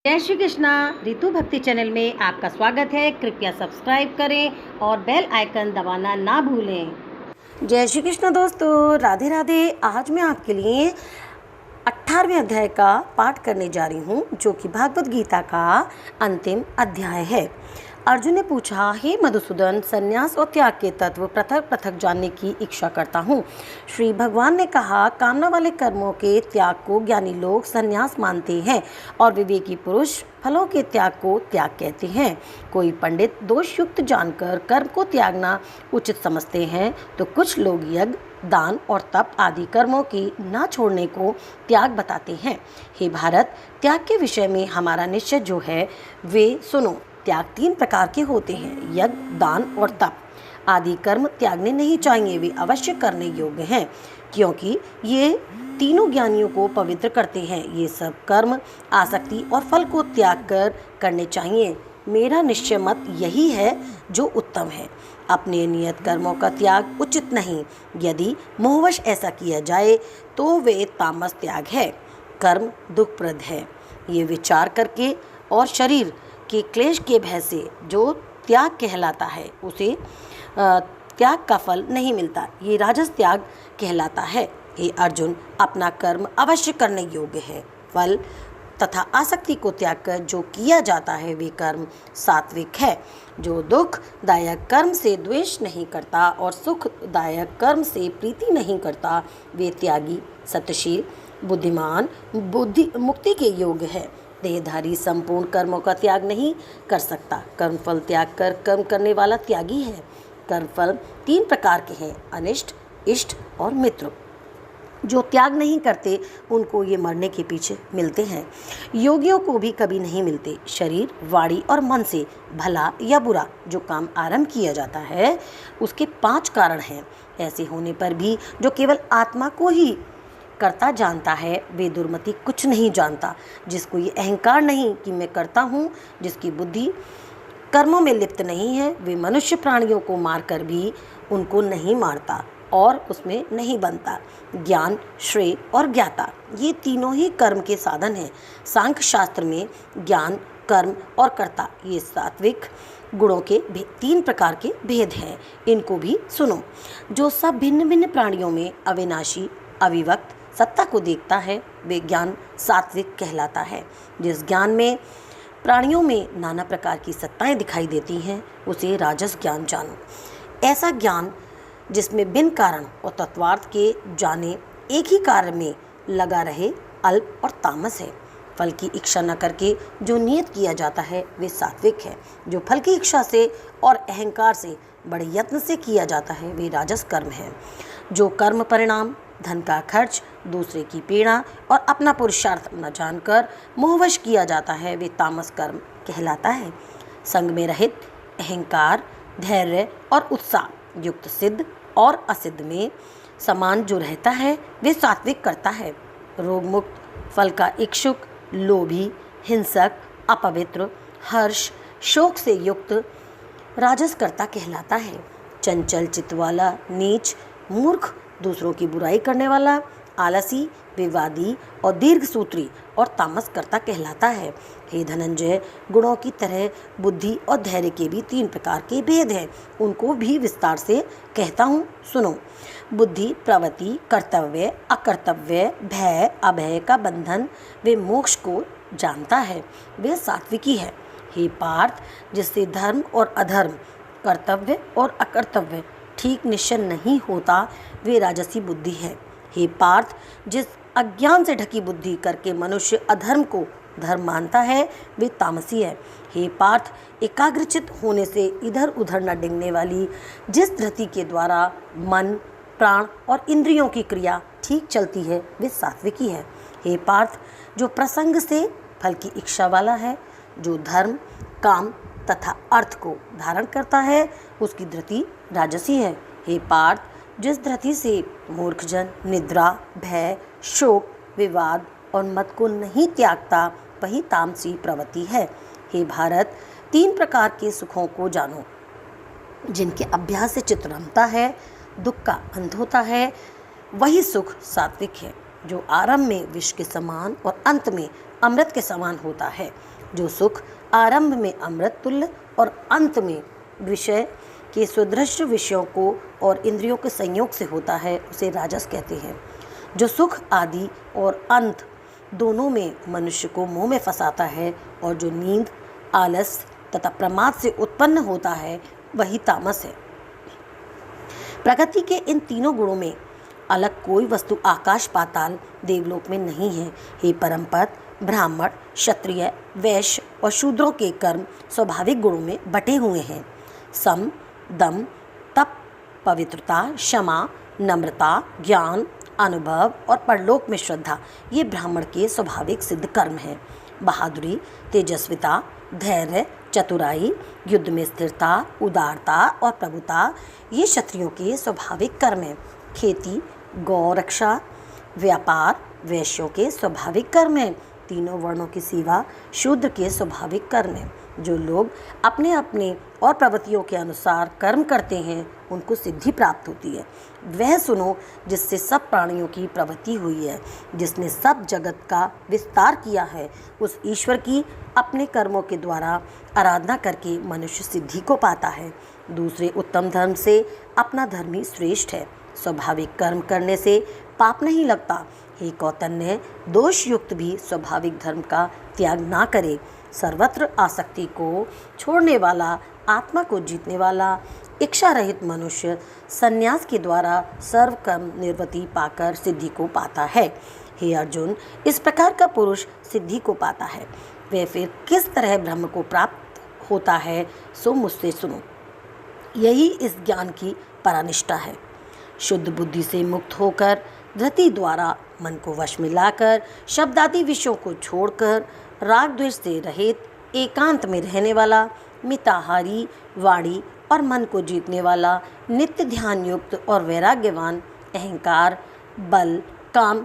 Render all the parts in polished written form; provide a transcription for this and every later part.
जय श्री कृष्णा। रितु भक्ति चैनल में आपका स्वागत है। कृपया सब्सक्राइब करें और बेल आइकन दबाना ना भूलें। जय श्री कृष्ण दोस्तों, राधे राधे। आज मैं आपके लिए 18वें अध्याय का पाठ करने जा रही हूँ, जो कि भागवत गीता का अंतिम अध्याय है। अर्जुन ने पूछा, हे मधुसूदन, संन्यास और त्याग के तत्व पृथक पृथक जानने की इच्छा करता हूँ। श्री भगवान ने कहा, कामना वाले कर्मों के त्याग को ज्ञानी लोग संन्यास मानते हैं और विवेकी पुरुष फलों के त्याग को त्याग कहते हैं। कोई पंडित दोष युक्त जानकर कर्म को त्यागना उचित समझते हैं, तो कुछ लोग यज्ञ, दान और तप आदि कर्मों की न छोड़ने को त्याग बताते हैं। हे भारत, त्याग के विषय में हमारा निश्चय जो है वे सुनो। त्याग 3 प्रकार के होते हैं, यज्ञ, दान और तप आदि कर्म त्यागने नहीं चाहिए, वे अवश्य करने योग्य हैं, क्योंकि ये तीनों ज्ञानियों को पवित्र करते हैं। ये सब कर्म आसक्ति और फल को त्याग कर करने चाहिए। मेरा निश्चय मत यही है जो उत्तम है। अपने नियत कर्मों का त्याग उचित नहीं। यदि मोहवश ऐसा किया जाए तो वे तामस त्याग है। कर्म दुखप्रद है, ये विचार करके और शरीर के क्लेश के भय से जो त्याग कहलाता है उसे त्याग का फल नहीं मिलता, ये राजस त्याग कहलाता है। हे अर्जुन, अपना कर्म अवश्य करने योग्य है। फल तथा आसक्ति को त्याग कर जो किया जाता है वे कर्म सात्विक है। जो दुखदायक कर्म से द्वेष नहीं करता और सुखदायक कर्म से प्रीति नहीं करता, वे त्यागी, सत्यशील, बुद्धिमान, मुक्ति के योग्य है। देहधारी संपूर्ण कर्मों का त्याग नहीं कर सकता। कर्मफल त्याग कर कर्म करने वाला त्यागी है। कर्मफल 3 प्रकार के हैं, अनिष्ट, इष्ट और मित्र। जो त्याग नहीं करते उनको ये मरने के पीछे मिलते हैं। योगियों को भी कभी नहीं मिलते। शरीर, वाणी और मन से भला या बुरा जो काम आरंभ किया जाता है उसके 5 कारण हैं। ऐसे होने पर भी जो केवल आत्मा को ही करता जानता है, वे दुर्मति कुछ नहीं जानता। जिसको ये अहंकार नहीं कि मैं करता हूँ, जिसकी बुद्धि कर्मों में लिप्त नहीं है, वे मनुष्य प्राणियों को मारकर भी उनको नहीं मारता और उसमें नहीं बनता। ज्ञान, श्रेय और ज्ञाता, ये तीनों ही कर्म के साधन हैं। सांख्य शास्त्र में ज्ञान, कर्म और कर्ता, ये सात्विक गुणों के 3 प्रकार के भेद हैं। इनको भी सुनो। जो सब भिन्न भिन्न प्राणियों में अविनाशी, अविभक्त सत्ता को देखता है, वे ज्ञान सात्विक कहलाता है। जिस ज्ञान में प्राणियों में नाना प्रकार की सत्ताएं दिखाई देती हैं, उसे राजस ज्ञान जानो। ऐसा ज्ञान जिसमें बिन कारण और तत्वार्थ के जाने एक ही कार्य में लगा रहे, अल्प और तामस है। फल की इच्छा न करके जो नियत किया जाता है वे सात्विक है। जो फल की इच्छा से और अहंकार से बड़े यत्न से किया जाता है वे राजस कर्म है। जो कर्म परिणाम, धन का खर्च, दूसरे की पीड़ा और अपना पुरुषार्थ न जानकर मोहवश किया जाता है, वे तामस कर्म कहलाता है। संग में रहित, अहंकार, धैर्य और उत्साह युक्त सिद्ध और असिद्ध में समान जो रहता है वे सात्विक करता है। रोग मुक्त, फल का इच्छुक, लोभी, हिंसक, अपवित्र, हर्ष, शोक से युक्त राजस कर्ता कहलाता है। चंचल चित्त वाला, नीच, मूर्ख, दूसरों की बुराई करने वाला, आलसी, विवादी और दीर्घसूत्री और तामस कर्ता कहलाता है। हे धनंजय, गुणों की तरह बुद्धि और धैर्य के भी 3 प्रकार के भेद हैं। उनको भी विस्तार से कहता हूँ, सुनो। बुद्धि प्रवृत्ति, कर्तव्य, अकर्तव्य, भय, अभय का बंधन वे मोक्ष को जानता है, वे सात्विकी है। हे पार्थ, जिससे धर्म और अधर्म, कर्तव्य और अकर्तव्य ठीक निश्चय नहीं होता, वे राजसी बुद्धि है। हे पार्थ, जिस अज्ञान से ढकी बुद्धि करके मनुष्य अधर्म को धर्म मानता है, वे तामसी है। हे पार्थ, एकाग्रचित होने से इधर उधर न डिंगने वाली जिस धृति के द्वारा मन, प्राण और इंद्रियों की क्रिया ठीक चलती है, वे सात्विकी है। हे पार्थ, जो प्रसंग से फल की इच्छा वाला है, जो धर्म, काम तथा अर्थ को धारण करता है, उसकी धृति राजसी है। हे पार्थ, जिस धृति से मूर्खजन निद्रा, भय, शोक, विवाद और मत को नहीं त्यागता, वही तामसी प्रवृत्ति है। हे भारत, 3 प्रकार के सुखों को जानो। जिनके अभ्यास से चित्त रमता है, दुख का अंत होता है, वही सुख सात्विक है। जो आरंभ में विष के समान और अंत में अमृत के समान होता है। जो सुख आरंभ में अमृत तुल्य और अंत में विषय के सुदृश्य विषयों को और इंद्रियों के संयोग से होता है, उसे राजस कहते हैं। जो सुख आदि और अंत दोनों में मनुष्य को मोह में फंसाता है और जो नींद, आलस तथा प्रमाद से उत्पन्न होता है, वही तामस है। प्रकृति के इन तीनों गुणों में अलग कोई वस्तु आकाश पाताल देवलोक में नहीं है। हे परमपद, ब्राह्मण, क्षत्रिय, वैश्य और शूद्रों के कर्म स्वाभाविक गुणों में बटे हुए हैं। सम, दम, तप, पवित्रता, क्षमा, नम्रता, ज्ञान, अनुभव और परलोक में श्रद्धा, ये ब्राह्मण के स्वाभाविक सिद्ध कर्म हैं। बहादुरी, तेजस्विता, धैर्य, चतुराई, युद्ध में स्थिरता, उदारता और प्रभुता, ये क्षत्रियों के स्वाभाविक कर्म हैं। खेती, गौ रक्षा, व्यापार वैश्यों के स्वाभाविक कर्म हैं। तीनों वर्णों की सेवा शूद्र के स्वाभाविक कर्म हैं। जो लोग अपने अपने और प्रवृत्तियों के अनुसार कर्म करते हैं, उनको सिद्धि प्राप्त होती है। वह सुनो जिससे सब प्राणियों की प्रवृत्ति हुई है, जिसने सब जगत का विस्तार किया है, उस ईश्वर की अपने कर्मों के द्वारा आराधना करके मनुष्य सिद्धि को पाता है। दूसरे उत्तम धर्म से अपना धर्म ही श्रेष्ठ है। स्वाभाविक कर्म करने से पाप नहीं लगता। हे कौतन्य, दोष युक्त भी स्वाभाविक धर्म का त्याग ना करे। सर्वत्र आसक्ति को छोड़ने वाला, आत्मा को जीतने वाला, इच्छा रहित मनुष्य संन्यास के द्वारा सर्व कर्म निवृत्ति पाकर सिद्धि को पाता है। हे अर्जुन, इस प्रकार का पुरुष सिद्धि को पाता है। वह फिर किस तरह ब्रह्म को प्राप्त होता है, सो मुझसे सुनो। यही इस ज्ञान की परानिष्ठा है। शुद्ध बुद्धि से मुक्त होकर, धृति द्वारा मन को वश में लाकर, शब्दादि विषयों को छोड़कर, राग द्वेष से रहित एकांत में रहने वाला, मिताहारी वाणी और मन को जीतने वाला, नित्य ध्यान युक्त और वैराग्यवान, अहंकार, बल, काम,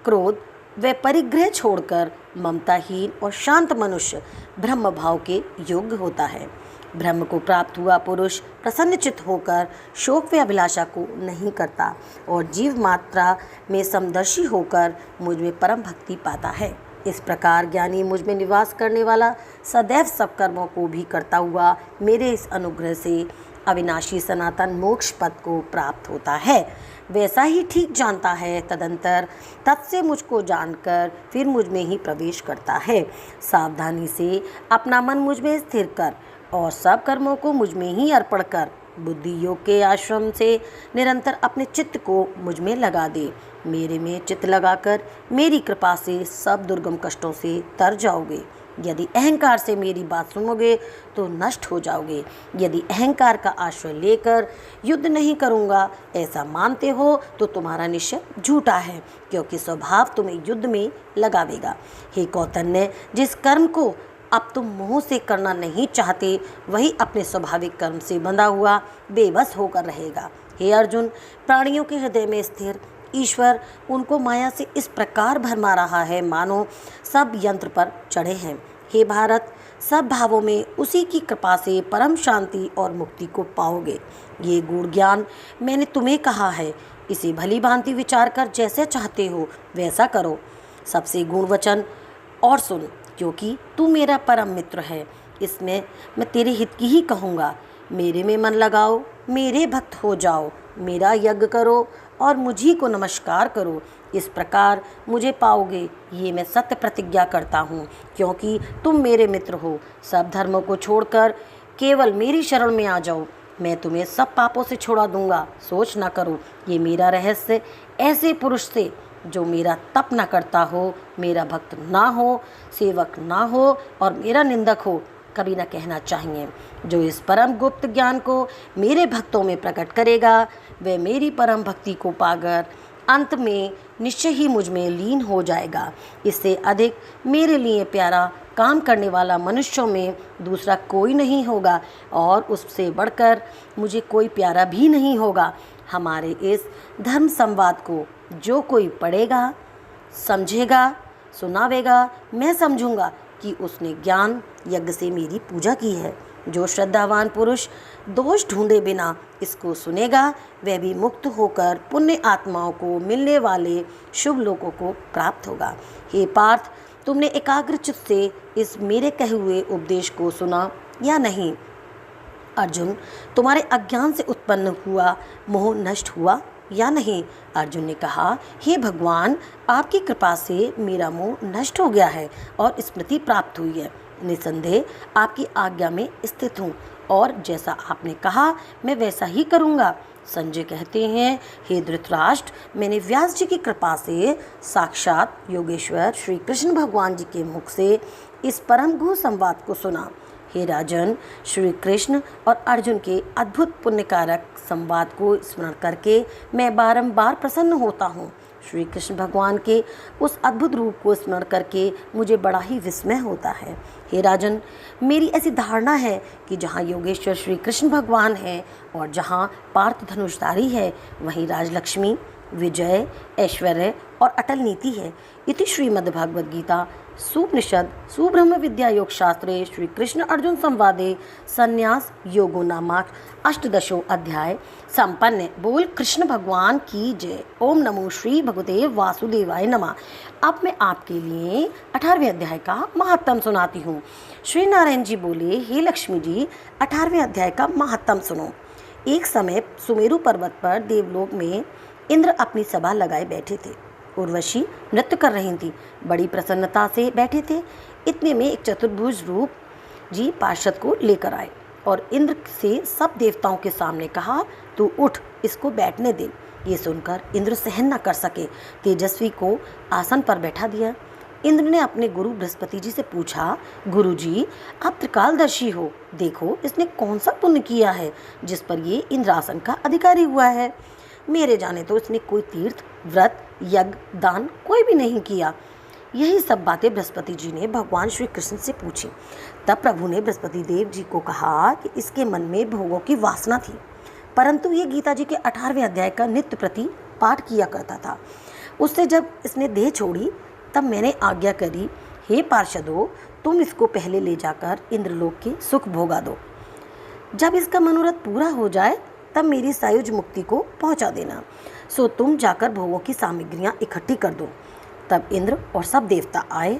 क्रोध व परिग्रह छोड़कर ममताहीन और शांत मनुष्य ब्रह्म भाव के योग्य होता है। ब्रह्म को प्राप्त हुआ पुरुष प्रसन्नचित्त होकर शोक व अभिलाषा को नहीं करता और जीव मात्रा में समदर्शी होकर मुझ में परम भक्ति पाता है। इस प्रकार ज्ञानी मुझ में निवास करने वाला सदैव सब कर्मों को भी करता हुआ मेरे इस अनुग्रह से अविनाशी सनातन मोक्ष पद को प्राप्त होता है। वैसा ही ठीक जानता है, तदंतर तत्से मुझको जानकर फिर मुझ में ही प्रवेश करता है। सावधानी से अपना मन मुझ में स्थिर कर और सब कर्मों को मुझ में ही अर्पण कर बुद्धि योग के आश्रम से निरंतर अपने चित्त को मुझ में लगा दे। मेरे में चित्त लगाकर मेरी कृपा से सब दुर्गम कष्टों से तर जाओगे। यदि अहंकार से मेरी बात सुनोगे तो नष्ट हो जाओगे। यदि अहंकार का आश्रय लेकर युद्ध नहीं करूँगा ऐसा मानते हो तो तुम्हारा निश्चय झूठा है, क्योंकि स्वभाव तुम्हें युद्ध में लगावेगा। हे कौतन्य, जिस कर्म को अब तुम मोह से करना नहीं चाहते, वही अपने स्वाभाविक कर्म से बंधा हुआ बेबस होकर रहेगा। हे अर्जुन, प्राणियों के हृदय में स्थिर ईश्वर उनको माया से इस प्रकार भरमा रहा है मानो सब यंत्र पर चढ़े हैं। हे भारत, सब भावों में उसी की कृपा से परम शांति और मुक्ति को पाओगे। ये गूढ़ ज्ञान मैंने तुम्हें कहा है, इसे भली भांति विचार कर जैसे चाहते हो वैसा करो। सबसे गूढ़ वचन और सुन, क्योंकि तू मेरा परम मित्र है। इसमें मैं तेरे हित की ही कहूँगा। मेरे में मन लगाओ, मेरे भक्त हो जाओ, मेरा यज्ञ करो और मुझी को नमस्कार करो। इस प्रकार मुझे पाओगे, ये मैं सत्य प्रतिज्ञा करता हूँ, क्योंकि तुम मेरे मित्र हो। सब धर्मों को छोड़कर केवल मेरी शरण में आ जाओ, मैं तुम्हें सब पापों से छुड़ा दूंगा। सोच ना करो, ये मेरा रहस्य ऐसे पुरुष से जो मेरा तप न करता हो, मेरा भक्त ना हो, सेवक ना हो और मेरा निंदक हो, कभी न कहना चाहिए। जो इस परम गुप्त ज्ञान को मेरे भक्तों में प्रकट करेगा, वह मेरी परम भक्ति को पाकर अंत में निश्चय ही मुझ में लीन हो जाएगा। इससे अधिक मेरे लिए प्यारा काम करने वाला मनुष्यों में दूसरा कोई नहीं होगा और उससे बढ़कर मुझे कोई प्यारा भी नहीं होगा। हमारे इस धर्म संवाद को जो कोई पढ़ेगा, समझेगा, सुनावेगा, मैं समझूंगा कि उसने ज्ञान यज्ञ से मेरी पूजा की है। जो श्रद्धावान पुरुष दोष ढूंढे बिना इसको सुनेगा वह भी मुक्त होकर पुण्य आत्माओं को मिलने वाले शुभ लोकों को प्राप्त होगा। हे पार्थ, तुमने एकाग्र चित्त से इस मेरे कहे हुए उपदेश को सुना या नहीं? अर्जुन, तुम्हारे अज्ञान से उत्पन्न हुआ मोह नष्ट हुआ या नहीं? अर्जुन ने कहा, हे भगवान, आपकी कृपा से मेरा मोह नष्ट हो गया है और स्मृति प्राप्त हुई है। निसंदेह आपकी आज्ञा में स्थित हूँ और जैसा आपने कहा मैं वैसा ही करूँगा। संजय कहते हैं, हे धृतराष्ट्र, मैंने व्यास जी की कृपा से साक्षात योगेश्वर श्री कृष्ण भगवान जी के मुख से इस परम गुह संवाद को सुना। हे राजन, श्री कृष्ण और अर्जुन के अद्भुत पुण्यकारक संवाद को स्मरण करके मैं बारंबार प्रसन्न होता हूँ। श्री कृष्ण भगवान के उस अद्भुत रूप को स्मरण करके मुझे बड़ा ही विस्मय होता है। हे राजन, मेरी ऐसी धारणा है कि जहाँ योगेश्वर श्री कृष्ण भगवान है और जहाँ पार्थ धनुषधारी है वहीं राजलक्ष्मी, विजय, ऐश्वर्य और अटल नीति है। इति श्रीमद्भगवद्गीता सुपनिषद सुब्रह्म विद्या योग शास्त्रे श्री कृष्ण अर्जुन संवादे संन्यास योगो नामक अष्टदशो अध्याय संपन्न। बोल कृष्ण भगवान की जय। ओम नमो श्री भगवते वासुदेवाय नमः। अब मैं आपके लिए 18वें अध्याय का महात्म सुनाती हूँ। श्री नारायण जी बोले, हे लक्ष्मी जी, 18वें अध्याय का महात्म सुनो। एक समय सुमेरु पर्वत पर देवलोक में इंद्र अपनी सभा लगाए बैठे थे। उर्वशी नृत्य कर रही थी, बड़ी प्रसन्नता से बैठे थे। इतने में एक चतुर्भुज रूप जी पार्षद को लेकर आए और इंद्र से सब देवताओं के सामने कहा, तू उठ, इसको बैठने दे। ये सुनकर इंद्र सहन न कर सके, तेजस्वी को आसन पर बैठा दिया। इंद्र ने अपने गुरु बृहस्पति जी से पूछा, गुरु जी, आप त्रिकालदर्शी हो, देखो इसने कौन सा पुण्य किया है जिस पर ये इंद्रासन का अधिकारी हुआ है। मेरे जाने तो इसने कोई तीर्थ, व्रत, यज्ञ, दान कोई भी नहीं किया। यही सब बातें बृहस्पति जी ने भगवान श्री कृष्ण से पूछी। तब प्रभु ने बृहस्पति देव जी को कहा कि इसके मन में भोगों की वासना थी, परंतु ये गीता जी के 18वें अध्याय का नित्य प्रति पाठ किया करता था। उससे जब इसने देह छोड़ी तब मैंने आज्ञा करी, हे पार्षदों, तुम इसको पहले ले जाकर इंद्रलोक के सुख भोगा दो। जब इसका मनोरथ पूरा हो जाए तब मेरी सायुज मुक्ति को पहुंचा देना। सो तुम जाकर भोगों की सामग्रियां इकट्ठी कर दो। तब इंद्र और सब देवता आए।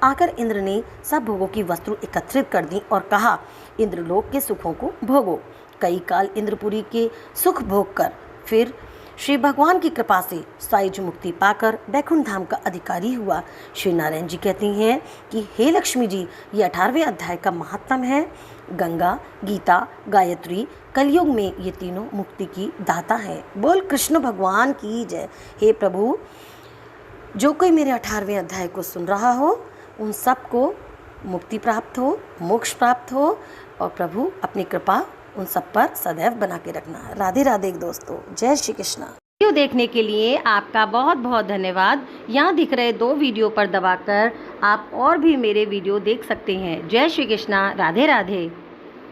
आकर इंद्र ने सब भोगों की वस्तु एकत्रित कर दी और कहा, इंद्रलोक के सुखों को भोगो। कई काल इंद्रपुरी के सुख भोग कर फिर श्री भगवान की कृपा से सायुज मुक्ति पाकर बैकुंठ धाम का अधिकारी हुआ। श्री नारायण जी कहती हैं कि हे लक्ष्मी जी, ये 18वें अध्याय का महात्म है। गंगा, गीता, गायत्री, कलयुग में ये तीनों मुक्ति की दाता है। बोल कृष्ण भगवान की जय। हे प्रभु, जो कोई मेरे 18वें अध्याय को सुन रहा हो उन सबको मुक्ति प्राप्त हो, मोक्ष प्राप्त हो और प्रभु अपनी कृपा उन सब पर सदैव बना के रखना। राधे राधे दोस्तों, जय श्री कृष्ण। वीडियो देखने के लिए आपका बहुत बहुत धन्यवाद। यहाँ दिख रहे 2 वीडियो पर दबाकर आप और भी मेरे वीडियो देख सकते हैं। जय श्री कृष्ण, राधे राधे।